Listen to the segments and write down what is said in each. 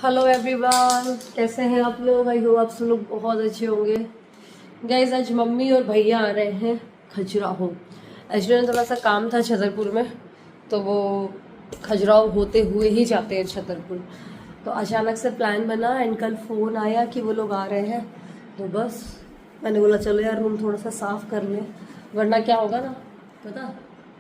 Hello everyone, कैसे हैं आप लोग? आई होप आप सब लोग बहुत अच्छे होंगे। गाइस, आज मम्मी और भैया आ रहे हैं खजुराहो। एक्चुअली थोड़ा सा काम था छतरपुर में, तो वो खजुराहो होते हुए ही जाते हैं छतरपुर। तो अचानक से प्लान बना एंड कल फ़ोन आया कि वो लोग आ रहे हैं। तो बस मैंने बोला चलो यार रूम थोड़ा सा साफ़ कर लें, वरना क्या होगा ना, पता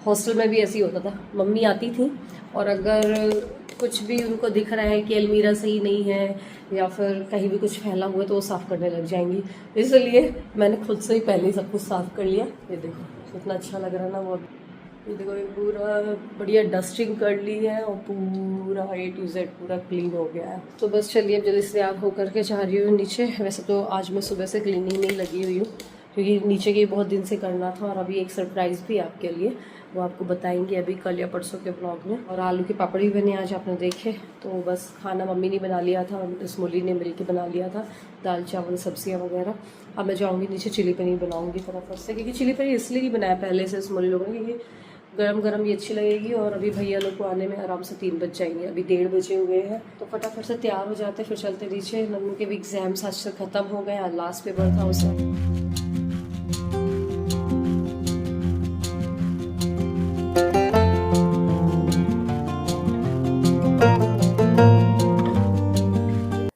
हॉस्टल में भी ऐसे ही होता था। मम्मी आती थी और अगर कुछ भी उनको दिख रहा है कि अलमीरा सही नहीं है या फिर कहीं भी कुछ फैला हुआ है तो वो साफ़ करने लग जाएंगी। इसलिए मैंने खुद से ही पहले ही सब कुछ साफ़ कर लिया। ये देखो कितना अच्छा लग रहा है ना। वो ये देखो, ये पूरा बढ़िया डस्टिंग कर ली है और पूरा A to Z पूरा क्लीन हो गया है। तो बस चलिए अब जल्दी से तैयार होकर के जा रही हूँ नीचे। वैसे तो आज मैं सुबह से क्लीनिंग नहीं लगी हुई हूँ क्योंकि नीचे की बहुत दिन से करना था, और अभी एक सरप्राइज़ भी आपके लिए, वो आपको बताएंगे अभी कल या परसों के ब्लॉग में। और आलू के पापड़ भी बने आज, आपने देखे। तो बस खाना मम्मी ने बना लिया था, स्मोली ने मिल के बना लिया था, दाल चावल सब्जियां वगैरह। अब मैं जाऊंगी नीचे, चिली पनीर बनाऊंगी फटाफट से, क्योंकि चिली पनीर इसलिए नहीं बनाया पहले से स्मोली लोगों ने, क्योंकि गरम गरम ये अच्छी लगेगी। और अभी भैया लोग को आने में आराम से 3 बज जाएंगे, अभी 1:30 बजे हुए हैं। तो फटाफट से तैयार हो जाते, फिर चलते नीचे। नन्नू के भी एग्जाम्स आज से ख़त्म हो गए, आज लास्ट पेपर था उसका।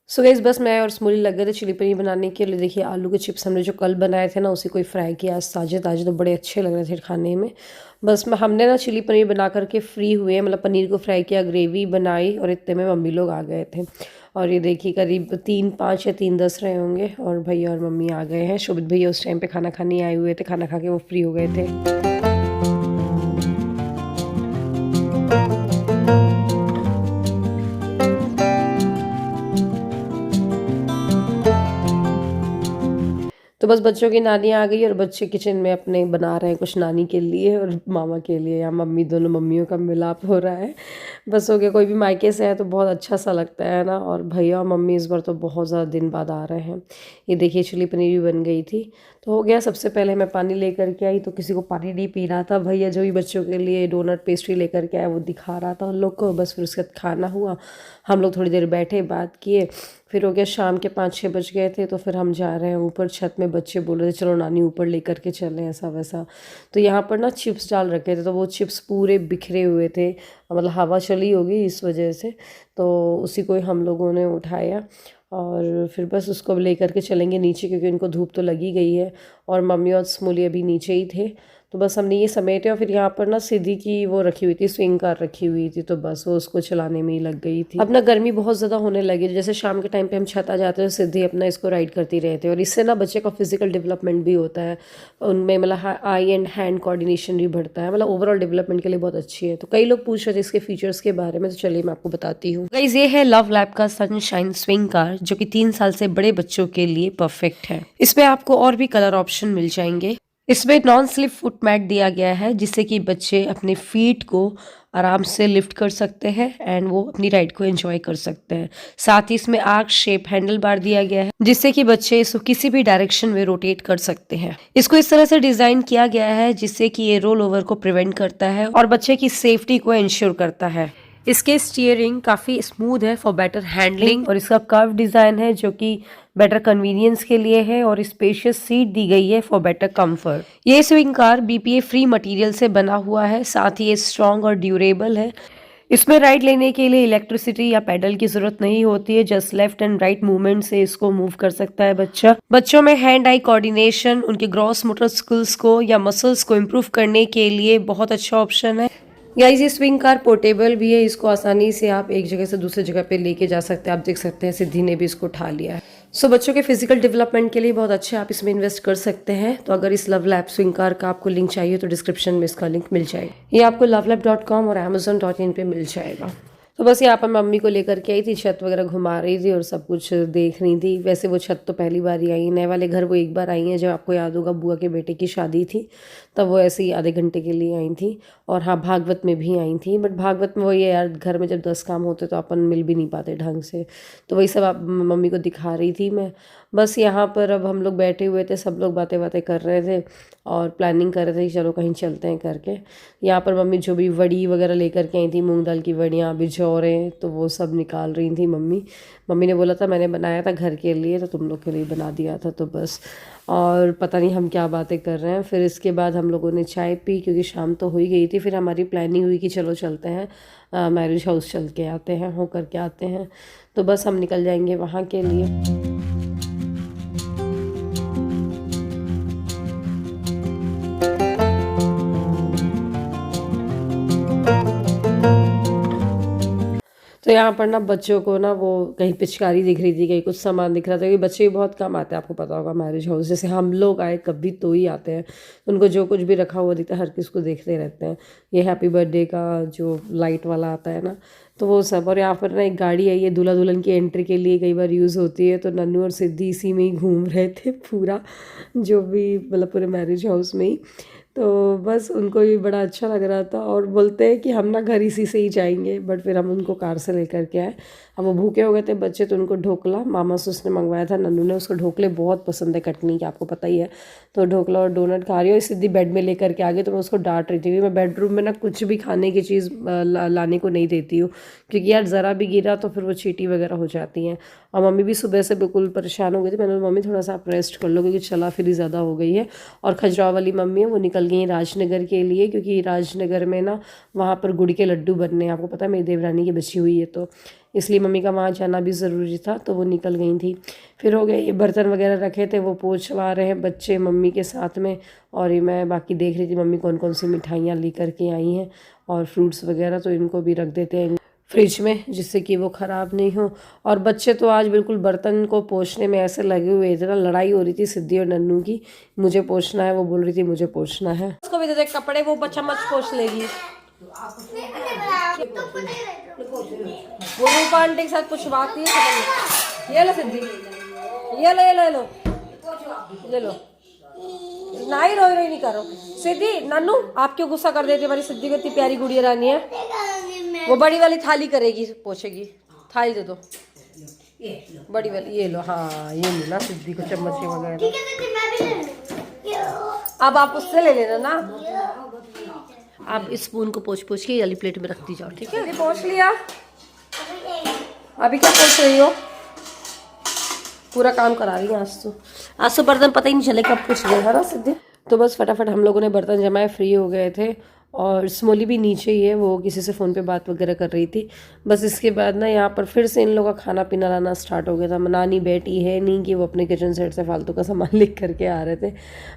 सो गाइस, बस मैं और स्मूली लग गए थे चिली पनीर बनाने के लिए। देखिए आलू के चिप्स हमने जो कल बनाए थे ना, उसी को फ्राई किया आज ताजे ताजे, तो बड़े अच्छे लग रहे थे खाने में। बस हमने ना चिली पनीर बना करके फ्री हुए, मतलब पनीर को फ्राई किया, ग्रेवी बनाई, और इतने में मम्मी लोग आ गए थे। और ये देखिए करीब 3:05 या 3:10 रहे होंगे, और भैया और मम्मी आ गए हैं। शोभित भैया उस टाइम पे खाना खाने आए हुए थे, खाना खा के वो फ्री हो गए थे। तो बस बच्चों की नानी आ गई और बच्चे किचन में अपने बना रहे हैं कुछ नानी के लिए और मामा के लिए, या मम्मी, दोनों मम्मियों का मिलाप हो रहा है। बस हो गया, कोई भी मायके से है तो बहुत अच्छा सा लगता है ना। और भैया और मम्मी इस बार तो बहुत ज़्यादा दिन बाद आ रहे हैं। ये देखिए चिली पनीर भी बन गई थी। तो हो गया, सबसे पहले मैं पानी लेकर के आई, तो किसी को पानी नहीं पीना था। भैया जो भी बच्चों के लिए डोनट पेस्ट्री लेकर के आया वो दिखा रहा था उन लोग को। बस फिर उसके बाद खाना हुआ, हम लोग थोड़ी देर बैठे, बात किए। फिर हो गया शाम के 5-6 बज गए थे, तो फिर हम जा रहे हैं ऊपर छत में। बच्चे बोल रहे थे चलो नानी ऊपर लेकर के चलें, ऐसा वैसा। तो यहाँ पर ना चिप्स डाल रखे थे, तो वो चिप्स पूरे बिखरे हुए थे, मतलब हवा चली होगी इस वजह से। तो उसी को हम लोगों ने उठाया और फिर बस उसको लेकर के चलेंगे नीचे, क्योंकि उनको धूप तो लगी गई है। और मम्मी और स्मूली अभी नीचे ही थे, तो बस हमने ये समेटे। और फिर यहाँ पर ना सिद्धि की वो रखी हुई थी, स्विंग कार रखी हुई थी, तो बस वो उसको चलाने में ही लग गई थी। अपना गर्मी बहुत ज़्यादा होने लगी, जैसे शाम के टाइम पे हम छत आ जाते हैं, सिद्धि अपना इसको राइड करती रहते हैं। और इससे ना बच्चे का फिजिकल डेवलपमेंट भी होता है, उनमें मतलब आई एंड हैंड कोऑर्डिनेशन भी बढ़ता है, मतलब ओवरऑल डेवलपमेंट के लिए बहुत अच्छी है। तो कई लोग पूछ रहे थे इसके फीचर्स के बारे में, तो चलिए मैं आपको बताती हूँ। गाइस, ये है लव लैब का सनशाइन स्विंग कार, जो कि 3 साल से बड़े बच्चों के लिए परफेक्ट है। इसमें आपको और भी कलर ऑप्शन मिल जाएंगे। इसमें नॉन स्लिप फुट मैट दिया गया है, जिससे कि बच्चे अपने फीट को आराम से लिफ्ट कर सकते हैं एंड वो अपनी राइड को एंजॉय कर सकते हैं। साथ ही इसमें आर्क शेप हैंडल बार दिया गया है, जिससे कि बच्चे इसको किसी भी डायरेक्शन में रोटेट कर सकते हैं। इसको इस तरह से डिजाइन किया गया है जिससे कि ये रोल ओवर को प्रिवेंट करता है और बच्चे की सेफ्टी को इंश्योर करता है। इसके स्टीयरिंग काफी स्मूथ है फॉर बेटर हैंडलिंग, और इसका कर्व डिजाइन है जो कि बेटर कन्वीनियंस के लिए है, और स्पेशियस सीट दी गई है फॉर बेटर कंफर्ट। ये swing car BPA free material से बना हुआ है, साथ ही ये स्ट्रॉन्ग और ड्यूरेबल है। इसमें राइड लेने के लिए इलेक्ट्रिसिटी या पैडल की जरूरत नहीं होती है, just left and right movement से इसको मूव कर सकता है बच्चा। बच्चों में हैंड आई कोऑर्डिनेशन, उनके ग्रॉस मोटर स्किल्स को या मसल्स को इम्प्रूव करने के लिए बहुत अच्छा ऑप्शन है। गाइस, ये स्विंग कार पोर्टेबल भी है, इसको आसानी से आप एक जगह से दूसरी जगह पे लेके जा सकते हैं। आप देख सकते हैं सिद्धि ने भी इसको उठा लिया है। सो बच्चों के फिजिकल डेवलपमेंट के लिए बहुत अच्छा है, आप इसमें इन्वेस्ट कर सकते हैं। तो अगर इस लव लैब स्विंग कार का आपको लिंक चाहिए तो डिस्क्रिप्शन में इसका लिंक मिल जाएगा। ये आपको lovelab.com और amazon.in पे मिल जाएगा। तो बस यहाँ पर मम्मी को लेकर के आई थी, छत वगैरह घुमा रही थी और सब कुछ देख रही थी। वैसे वो छत तो पहली बार ही आई, नए वाले घर वो एक बार आई हैं, जब आपको याद होगा बुआ के बेटे की शादी थी, तब वो ऐसे ही आधे घंटे के लिए आई थी। और हाँ, भागवत में भी आई थी, बट भागवत में वो ये यार, घर में जब 10 काम होते तो अपन मिल भी नहीं पाते ढंग से, तो वही सब आप मम्मी को दिखा रही थी मैं। बस यहाँ पर अब हम लोग बैठे हुए थे, सब लोग बातें बातें कर रहे थे और प्लानिंग कर रहे थे कि चलो कहीं चलते हैं करके। यहाँ पर मम्मी जो भी वड़ी वगैरह लेकर के आई थी, मूंग दाल की वड़ियाँ, बिजौ कचौरे तो वो सब निकाल रही थी मम्मी। मम्मी ने बोला था मैंने बनाया था घर के लिए तो तुम लोग के लिए बना दिया था, तो बस। और पता नहीं हम क्या बातें कर रहे हैं। फिर इसके बाद हम लोगों ने चाय पी क्योंकि शाम तो हो ही गई थी। फिर हमारी प्लानिंग हुई कि चलो चलते हैं मैरिज हाउस, चल के आते हैं, हो करके आते हैं। तो बस हम निकल जाएंगे वहाँ के लिए। तो यहाँ पर ना बच्चों को ना वो कहीं पिचकारी दिख रही थी, कहीं कुछ सामान दिख रहा था, क्योंकि बच्चे भी बहुत कम आते हैं, आपको पता होगा मैरिज हाउस। जैसे हम लोग आए कभी तो ही आते हैं, उनको जो कुछ भी रखा हुआ दिखता है हर किसी को देखते रहते हैं। ये हैप्पी बर्थडे का जो लाइट वाला आता है ना, तो वो सब। और यहाँ पर ना एक गाड़ी है, ये दूल्हा दुल्हन की एंट्री के लिए कई बार यूज़ होती है। तो नन्नू और सिद्धि इसी में ही घूम रहे थे पूरा, जो भी मतलब पूरे मैरिज हाउस में ही। तो बस उनको भी बड़ा अच्छा लग रहा था और बोलते हैं कि हम ना घर इसी से ही जाएंगे, बट फिर हम उनको कार से लेकर के आए। अब वो भूखे हो गए थे बच्चे, तो उनको ढोकला मामा से उसने मंगवाया था, नन्नू ने। उसको ढोकले बहुत पसंद है कटनी के, आपको पता ही है। तो ढोकला और डोनट खा रही हो, सीधी बेड में लेकर के आ गई। तो मैं उसको डांट रही थी क्योंकि मैं बेडरूम में ना कुछ भी खाने की चीज़ लाने को नहीं देती हूँ, क्योंकि यार ज़रा भी गिरा तो फिर वो चींटी वगैरह हो जाती हैं। और मम्मी भी सुबह से बिल्कुल परेशान हो गई थी। मैंने मम्मी थोड़ा सा आप रेस्ट कर लो, क्योंकि चला फिर ज़्यादा हो गई है। और खजुराहो वाली मम्मी है वो निकल गई राजनगर के लिए, क्योंकि राजनगर में ना वहाँ पर गुड़ के लड्डू बनने हैं, आपको पता है मेरी देवरानी की बची हुई है, तो इसलिए मम्मी का वहाँ जाना भी ज़रूरी था, तो वो निकल गई थी। फिर हो गए ये बर्तन वगैरह रखे थे वो पोंछवा रहे हैं बच्चे मम्मी के साथ में, और ये मैं बाकी देख रही थी मम्मी कौन कौन सी मिठाइयाँ लेकर के आई हैं और फ्रूट्स वगैरह, तो इनको भी रख देते हैं फ्रिज में जिससे कि वो ख़राब नहीं हो। और बच्चे तो आज बिल्कुल बर्तन को पोंछने में ऐसे लगे हुए थे ना, लड़ाई हो रही थी सिद्धि और नन्नू की, मुझे पोंछना है, वो बोल रही थी मुझे पोंछना है। उसको भी दे दे कपड़े, वो बच्चा मत पोंछ लेगी। वो रूपा आंटी के साथ पूछवाती है। ये लो सिद्धि, ये लो ये लो ये लो ले लो। नहीं रोई रोई नहीं करो सिद्धि। नन्नू आप क्यों गुस्सा कर देती है? हमारी सिद्धि कितनी प्यारी गुड़िया रानी है। वो बड़ी वाली थाली करेगी, पोछेगी। थाली दे दो बड़ी वाली, ये लो। हाँ ये मिला सिद्धि को चम्मच वगैरह। अब आप उससे ले लेना ना, आप इस स्पून को पोंछ पोंछ के वाली प्लेट में रखती जाओ, ठीक है? पोंछ लिया। अभी क्या पोंछ रही हो? पूरा काम करा रही है आज तो बर्तन पता ही नहीं चले कब पोंछ गए, है ना सिद्धि? तो बस फटाफट हम लोगों ने बर्तन जमाए, फ्री हो गए थे। और स्मोली भी नीचे ही है, वो किसी से फ़ोन पे बात वगैरह कर रही थी। बस इसके बाद ना यहाँ पर फिर से इन लोगों का खाना पीना लाना स्टार्ट हो गया था। नानी बेटी है नहीं कि वो अपने किचन सेट से फालतू का सामान लिख करके आ रहे थे,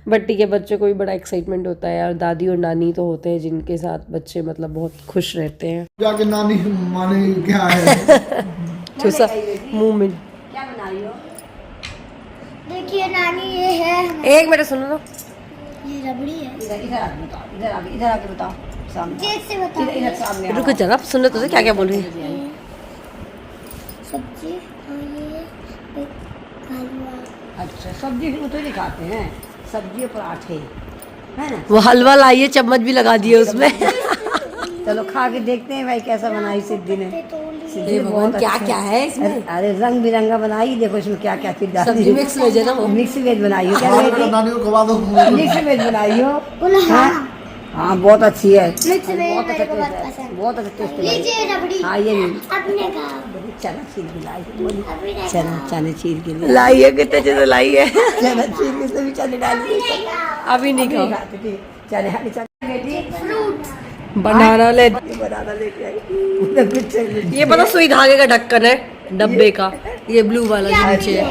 बट ठीक है, बच्चों को भी बड़ा एक्साइटमेंट होता है यार। दादी और नानी तो होते हैं जिनके साथ बच्चे मतलब बहुत खुश रहते हैं। जाके नानी माने क्या है मुँह में क्या बनाई हो? देखिए नानी ये है, एक मिनट सुनो ना, ये रबड़ी है। इधर आके बताओ, इधर आके बताओ सामने। कैसे बताओ? इधर सामने रुको जरा, सुनो तो क्या क्या बोल रही है। सब्जी और ये एक हलवा। अच्छा सब्जी वो तो नहीं खाते हैं, सब्जी और पराठे है ना। वो हलवा लाई है, चम्मच भी लगा दिए उसमें। चलो खा के देखते हैं भाई कैसा बनाई सिद्धि ने। ये भगवान क्या क्या है इसमें? अरे रंग बिरंगा बनाई, देखो इसमें क्या क्या चीज डाली। सब्जी मिक्स वेज है ना वो? मिक्स वेज बनाई हो क्या? नानी को खवा दो। मिक्स वेज बनाई हो? हाँ हाँ बहुत अच्छी है, मिक्स वेज बहुत अच्छा मेरे को बहुत टेस्ट है, पसंद। बहुत अच्छा टेस्ट है। लीजिए रबड़ी। हाँ ये भी अपने का चना चीर के लाई, अभी नहीं चना चने चीर के लिए लाई है, कितने चीज़ लाई है। चना चीर के इसमें भी चने डाली। अभी नहीं खाओ। चने हरी चने बेटी फ्रूट। बनाना ले, बनाना लेके आई। ये पता सुई धागे का ढक्कन है डब्बे का, ये ब्लू वाला जो नीचे है।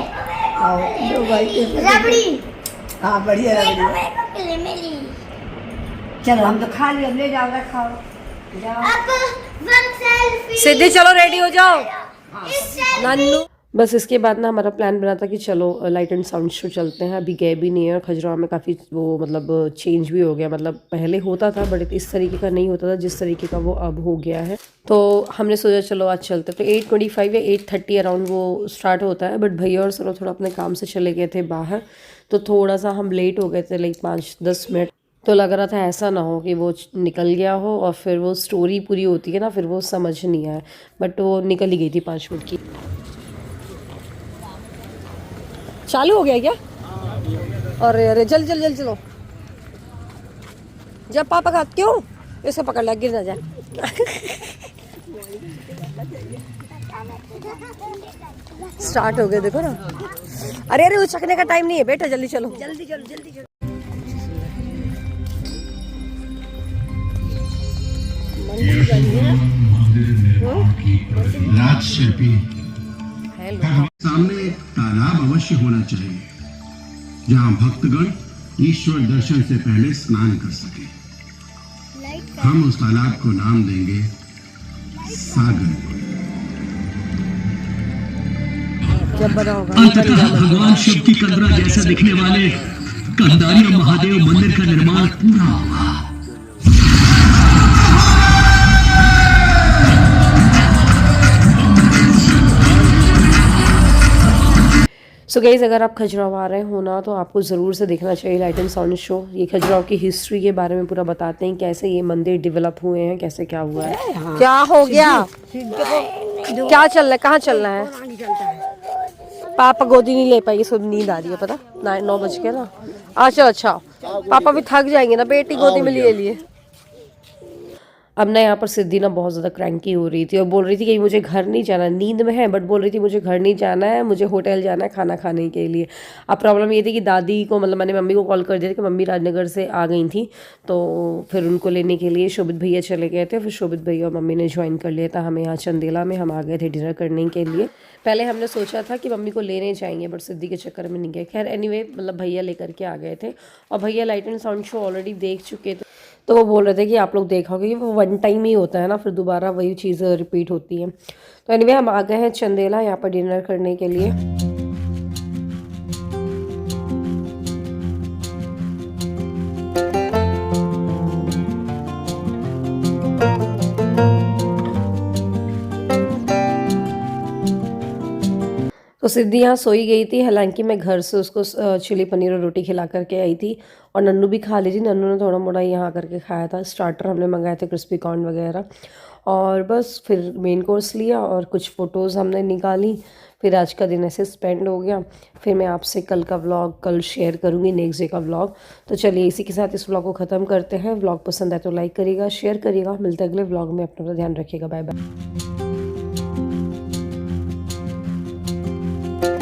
आओ लो भाई रबड़ी। हाँ बढ़िया रबड़ी। मेरे को मिली। चलो हम तो खा लिए, अब ले जाओ खाओ जाओ। अब वन सेल्फी। सिद्धि चलो रेडी हो जाओ। इस सेल्फी। नानू बस इसके बाद ना हमारा प्लान बना था कि चलो लाइट एंड साउंड शो चलते हैं। अभी गए भी नहीं है, और खजुराहो में काफ़ी वो मतलब चेंज भी हो गया, मतलब पहले होता था बट इस तरीके का नहीं होता था जिस तरीके का वो अब हो गया है। तो हमने सोचा चलो आज चलते। तो 8:25 या 8:30 अराउंड वो स्टार्ट होता है, बट भैया और सरो थोड़ा अपने काम से चले गए थे बाहर, तो थोड़ा सा हम लेट हो गए थे, लाइक 5-10 मिनट। तो लग रहा था ऐसा ना हो कि वो निकल गया हो और फिर वो स्टोरी पूरी होती है ना, फिर वो समझ नहीं आया, बट वो निकल ही गई थी 5 मिनट की। चालू हो गया क्या? अरे अरे जल जल जल चलो। जब पापा का क्यों इसको पकड़ लिया, गिर ना जाए। स्टार्ट हो गए देखो ना। अरे अरे वो चखने का टाइम नहीं है बेटा, जल्दी चलो। जल्दी चलो जल्दी चलो। राजशिल्पी सामने एक तालाब अवश्य होना चाहिए जहाँ भक्तगण ईश्वर दर्शन से पहले स्नान कर सके। हम उस तालाब को नाम देंगे सागर। जब बना होगा अंततः भगवान शिव की कंदरा जैसा दिखने वाले कंदारिया महादेव मंदिर का निर्माण पूरा हुआ। सो गाइस, अगर आप खजुराहो आ रहे हो ना तो आपको ज़रूर से देखना चाहिए लाइट एंड साउंड शो। ये खजुराहो की हिस्ट्री के बारे में पूरा बताते हैं, कैसे ये मंदिर डेवलप हुए हैं, कैसे क्या हुआ है। क्या हो गया, क्या चल रहा है, कहाँ चलना है? पापा गोदी नहीं ले पाएगी, सब नींद आ रही है पता। 9 बज गया ना। अच्छा पापा भी थक जाएंगे ना, बेटी गोदी में लिए लिए। अब ना यहाँ पर सिद्धि ना बहुत ज़्यादा क्रैंकी हो रही थी और बोल रही थी कि मुझे घर नहीं जाना, नींद में है बट बोल रही थी मुझे घर नहीं जाना है, मुझे होटल जाना है खाना खाने के लिए। अब प्रॉब्लम ये थी कि दादी को, मतलब मैंने मम्मी को कॉल कर दिया था कि मम्मी राजनगर से आ गई थी, तो फिर उनको लेने के लिए शोभित भैया चले गए थे। फिर शोभित भैया और मम्मी ने ज्वाइन कर लिया था हमें यहाँ चंदेला में। हम आ गए थे डिनर करने के लिए। पहले हमने सोचा था कि मम्मी को लेने जाएंगे बट सिद्धि के चक्कर में नहीं गए। खैर एनीवे, मतलब भैया लेकर के आ गए थे और भैया light and sound show already देख चुके थे, तो वो बोल रहे थे कि आप लोग देखोगे कि वो 1 टाइम ही होता है ना, फिर दोबारा वही चीज़ रिपीट होती है। तो एनीवे हम आ गए हैं चंदेला यहाँ पर डिनर करने के लिए। तो सिद्धि यहाँ सोई गई थी, हालांकि मैं घर से उसको चिली पनीर और रोटी खिला करके आई थी और नन्नू भी खा ली थी। नन्नू ने थोड़ा मोड़ा यहाँ करके खाया था। स्टार्टर हमने मंगाए थे क्रिस्पी कॉर्न वगैरह, और बस फिर मेन कोर्स लिया और कुछ फ़ोटोज़ हमने निकाली। फिर आज का दिन ऐसे स्पेंड हो गया। फिर मैं आपसे कल का व्लॉग कल शेयर करूँगी, नेक्स्ट डे का व्लॉग। तो चलिए इसी के साथ इस व्लॉग को ख़त्म करते हैं। व्लॉग पसंद आए तो लाइक करिएगा, शेयर करिएगा। मिलते अगले व्लॉग में, अपना ध्यान रखिएगा। Bye bye.